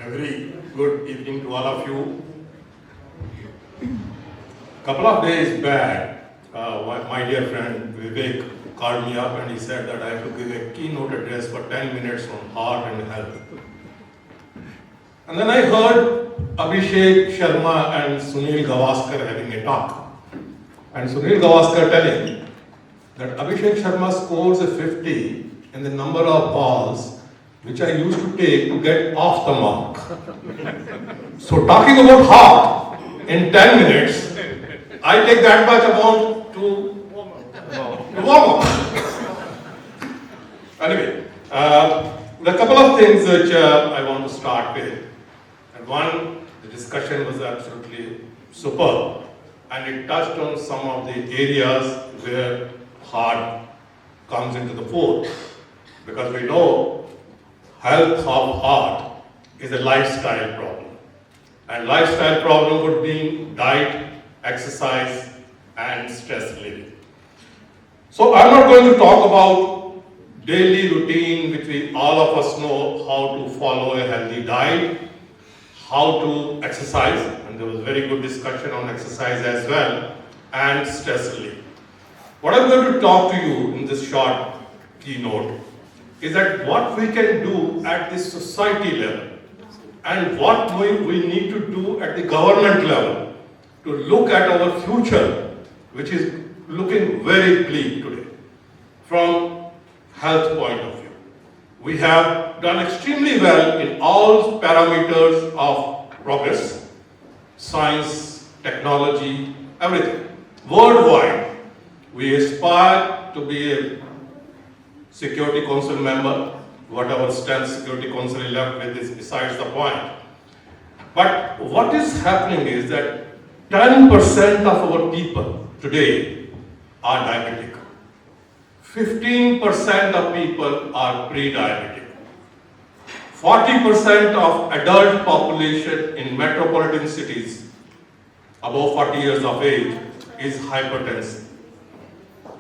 A very good evening to all of you. Couple of days back, my dear friend Vivek called me up and he said that I have to give a keynote address for 10 minutes on heart and health. And then I heard Abhishek Sharma and Sunil Gavaskar having a talk. And Sunil Gavaskar telling that Abhishek Sharma scores a 50 in the number of balls which I used to take to get off the mark. So talking about heart in 10 minutes, I take that much amount to warm up. Anyway, there are a couple of things which I want to start with. And one, the discussion was absolutely superb, and it touched on some of the areas where heart comes into the fore, because we know health of heart is a lifestyle problem, and lifestyle problem would mean diet, exercise, and stress living. So I'm not going to talk about daily routine, which we all of us know how to follow a healthy diet, how to exercise, and there was very good discussion on exercise as well, and stress relief. What I'm going to talk to you in this short keynote is that what we can do at the society level and what we need to do at the government level to look at our future, which is looking very bleak today from health point of view. We have done extremely well in all parameters of progress, science, technology, everything. Worldwide, we aspire to be a Security Council member. Whatever strength Security Council is left with is besides the point. But what is happening is that 10% of our people today are diabetic. 15% of people are pre-diabetic. 40% of adult population in metropolitan cities above 40 years of age is hypertensive.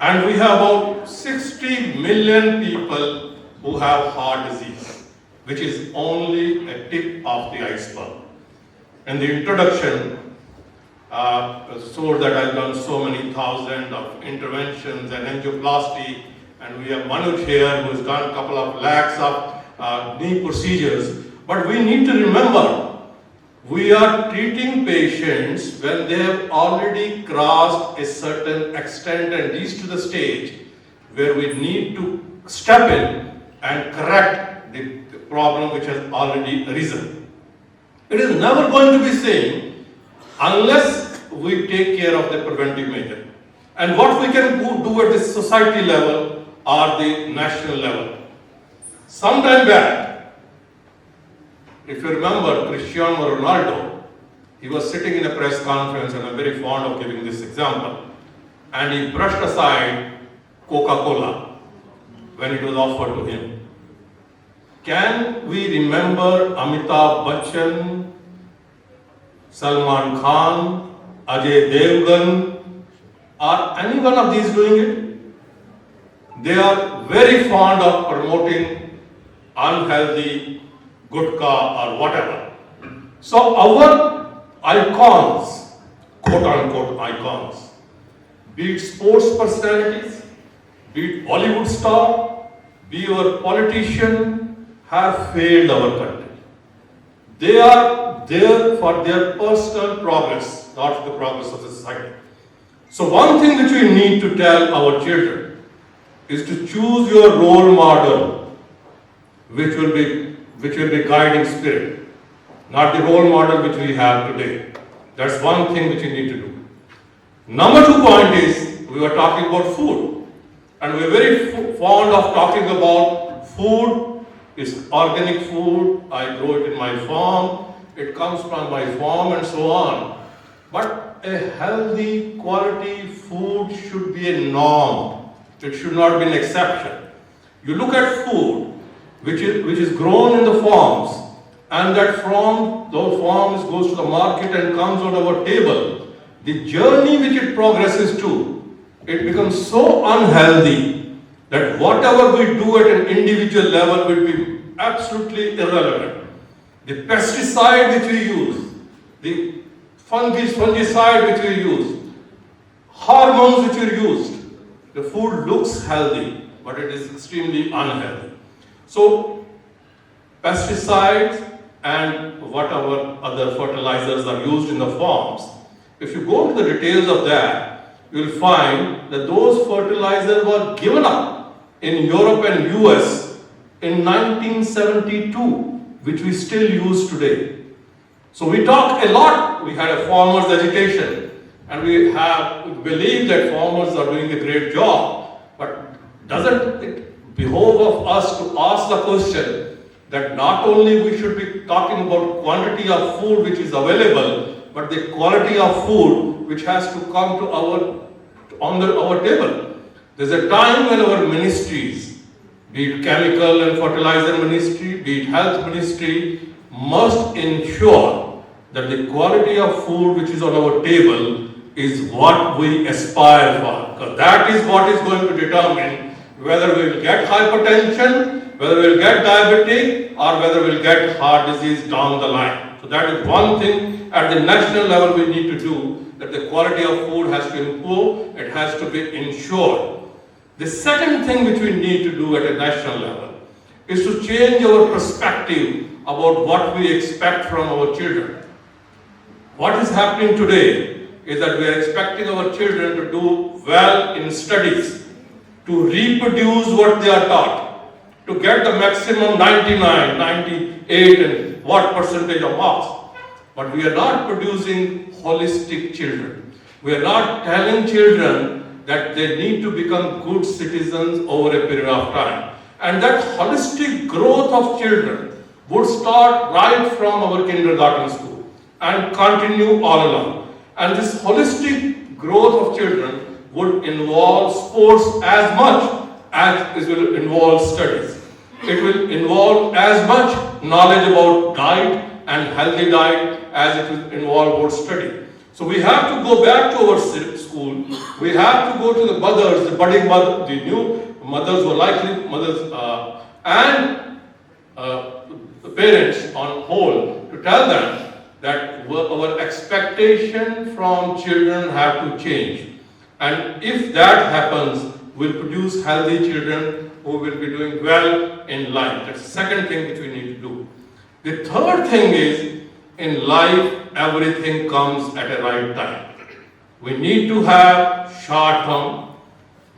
And we have about 60 million people who have heart disease, which is only a tip of the iceberg. In the introduction, so that I've done so many thousands of interventions and angioplasty, and we have Manoj here who has done a couple of lakhs of knee procedures. But we need to remember, we are treating patients when they have already crossed a certain extent and reached to the stage where we need to step in and correct the problem which has already arisen. It is never going to be same unless we take care of the preventive measure. And what we can do at the society level or the national level. Sometime back, if you remember Cristiano Ronaldo, he was sitting in a press conference, and I'm very fond of giving this example, and he brushed aside Coca-Cola when it was offered to him. Can we remember Amitabh Bachchan, Salman Khan, Ajay Devgan, are any one of these doing it? They are very fond of promoting unhealthy gutka or whatever. So our icons, quote unquote icons, be it sports personalities, be it Bollywood star, be our politician, have failed our country. They are there for their personal progress, not the progress of the society. So one thing which we need to tell our children is to choose your role model, which will be guiding spirit, not the role model which we have today. That's one thing which you need to do. Number 2 point is, we were talking about food, and we're very fond of talking about food. It's organic food, I grow it in my farm, it comes from my farm and so on. But a healthy quality food should be a norm. It should not be an exception. You look at food which is grown in the farms, and that from those farms goes to the market and comes on our table. The journey which it progresses to, it becomes so unhealthy that whatever we do at an individual level will be absolutely irrelevant. the pesticide which we use, the fungicide which we use, hormones which are used, the food looks healthy, but it is extremely unhealthy. So, pesticides and whatever other fertilizers are used in the farms, if you go into the details of that, you will find that those fertilizers were given up in Europe and US in 1972, which we still use today. So we talk a lot, we had a farmer's education, and we believe that farmers are doing a great job, but doesn't it behove of us to ask the question that not only we should be talking about quantity of food which is available, but the quality of food which has to come to our table. There's a time when our ministries, be it chemical and fertilizer ministry, be it health ministry, must ensure that the quality of food which is on our table is what we aspire for. Because that is what is going to determine whether we will get hypertension, whether we will get diabetic, or whether we will get heart disease down the line. So that is one thing at the national level we need to do, that the quality of food has to improve, it has to be ensured. The second thing which we need to do at a national level is to change our perspective about what we expect from our children. What is happening today is that we are expecting our children to do well in studies, to reproduce what they are taught, to get the maximum 99, 98 and what percentage of marks. But we are not producing holistic children. We are not telling children that they need to become good citizens over a period of time. And that holistic growth of children would start right from our kindergarten school and continue all along. And this holistic growth of children would involve sports as much as it will involve studies. It will involve as much knowledge about diet and healthy diet as it will involve about study. So we have to go back to our school. We have to go to the mothers, the budding mothers, the new mothers who are likely mothers, and the parents on whole, to tell them that our expectation from children have to change. And if that happens, we'll produce healthy children who will be doing well in life. That's the second thing which we need to do. The third thing is, in life, everything comes at a right time. We need to have short-term,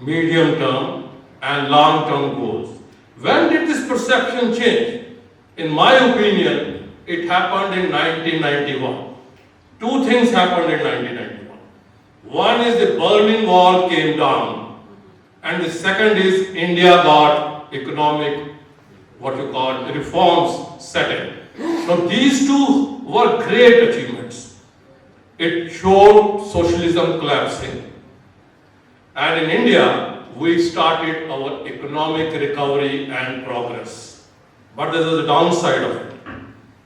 medium-term, and long-term goals. When did this perception change? In my opinion, it happened in 1991. Two things happened in 1991. One is the Berlin Wall came down, and the second is India got economic, reforms set in. So these two were great achievements. It showed socialism collapsing. And in India, we started our economic recovery and progress. But there was a downside of it.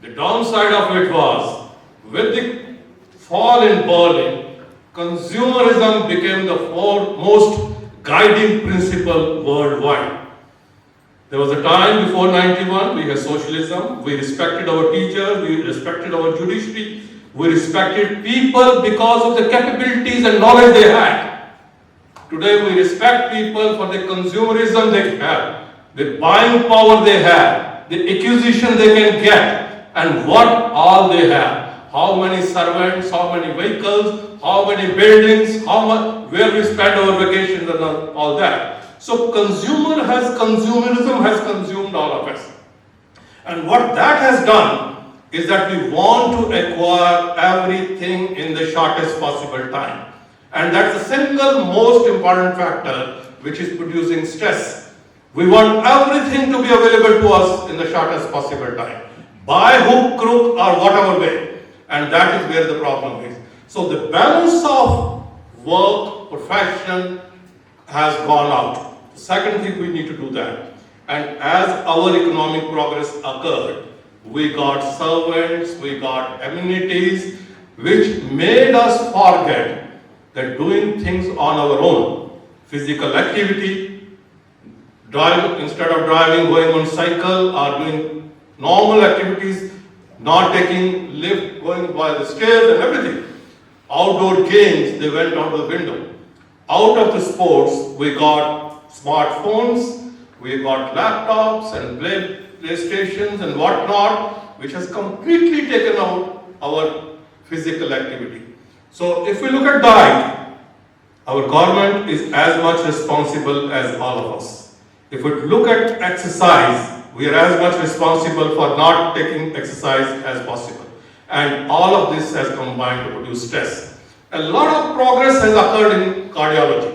The downside of it was, with the fall in Berlin, consumerism became the most guiding principle worldwide. There was a time before 91, we had socialism, we respected our teachers, we respected our judiciary, we respected people because of the capabilities and knowledge they had. Today we respect people for the consumerism they have, the buying power they have, the acquisition they can get, and what all they have. How many servants, how many vehicles, how many buildings, where we spend our vacations and all that. So consumerism has consumed all of us. And what that has done is that we want to acquire everything in the shortest possible time. And that's the single most important factor which is producing stress. We want everything to be available to us in the shortest possible time, by hook, crook, or whatever way. And that is where the problem is. So the balance of work, profession has gone out. The second thing, we need to do that. And as our economic progress occurred, we got servants, we got amenities, which made us forget that doing things on our own, physical activity, instead of driving, going on cycle, or doing normal activities, not taking lift, going by the stairs and everything. Outdoor games, they went out of the window. Out of the sports, we got smartphones, we got laptops and playstations and whatnot, which has completely taken out our physical activity. So if we look at diet, our government is as much responsible as all of us. If we look at exercise, we are as much responsible for not taking exercise as possible. And all of this has combined to produce stress. A lot of progress has occurred in cardiology.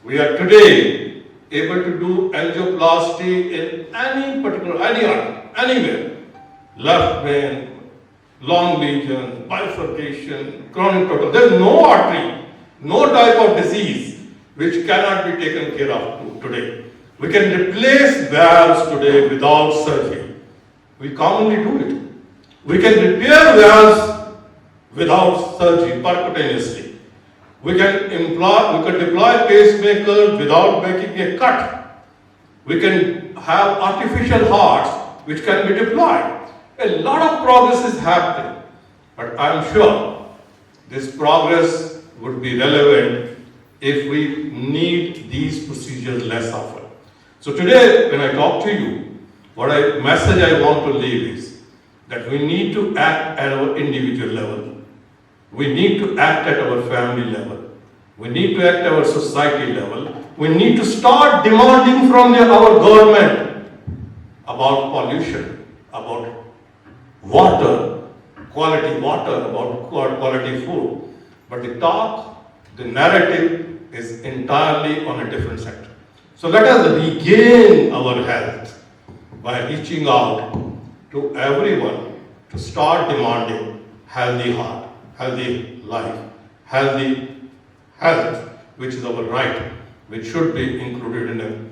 We are today able to do angioplasty in any particular, anywhere. Left vein, long lesion, bifurcation, chronic total. There is no artery, no type of disease which cannot be taken care of today. We can replace valves today without surgery. We commonly do it. We can repair valves without surgery, percutaneously. We can deploy pacemaker without making a cut. We can have artificial hearts which can be deployed. A lot of progress is happening, but I am sure this progress would be relevant if we need these procedures less often. So today, when I talk to you, message I want to leave is that we need to act at our individual level. We need to act at our family level. We need to act at our society level. We need to start demanding from our government about pollution, about water, about quality food. But the narrative is entirely on a different sector. So let us regain our health by reaching out to everyone to start demanding healthy heart, healthy life, healthy health, which is our right, which should be included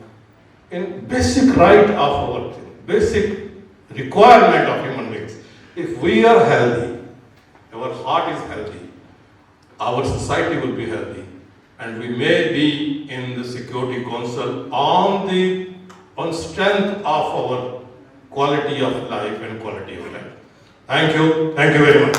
in basic right of our basic requirement of human beings. If we are healthy, our heart is healthy, our society will be healthy, and we may be in the Security Council on strength of our quality of life and quality of life. Thank you very much.